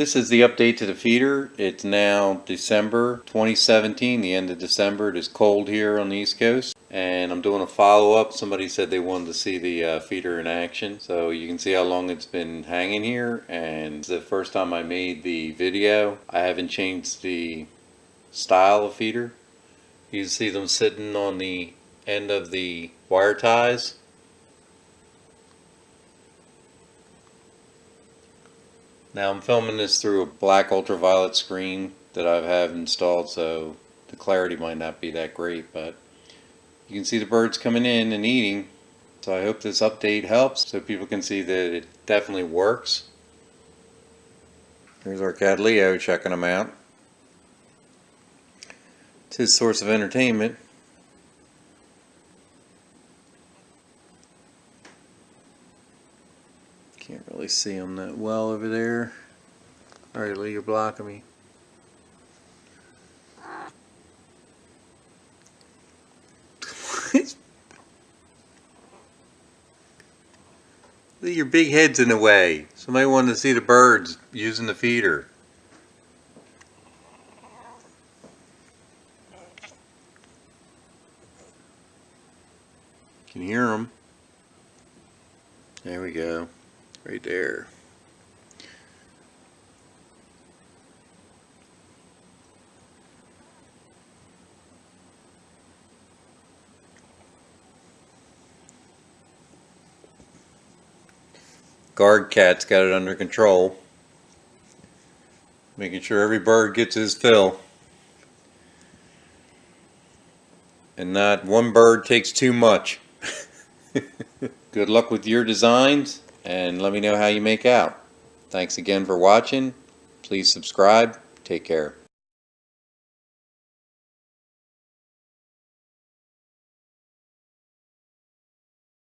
This is the update to the feeder. It's now December 2017, the end of December. It is cold here on the East Coast. And I'm doing a follow-up. Somebody said they wanted to see the feeder in action. So you can see how long it's been hanging here. And it's the first time I made the video. I haven't changed the style of feeder. You can see them sitting on the end of the wire ties. Now I'm filming this through a black ultraviolet screen that I have installed, so the clarity might not be that great, but you can see the birds coming in and eating. So I hope this update helps so people can see that it definitely works. Here's our cat Leo checking them out. It's his source of entertainment. Can't really see him that well over there. Alright, Lee, you're blocking me. Lee, your big head's in the way. Somebody wanted to see the birds using the feeder. Can you hear them? There we go. Right there. Guard cat's got it under control. Making sure every bird gets his fill. And not one bird takes too much. Good luck with your designs, and let me know how you make out. Thanks again for watching. Please subscribe. Take care.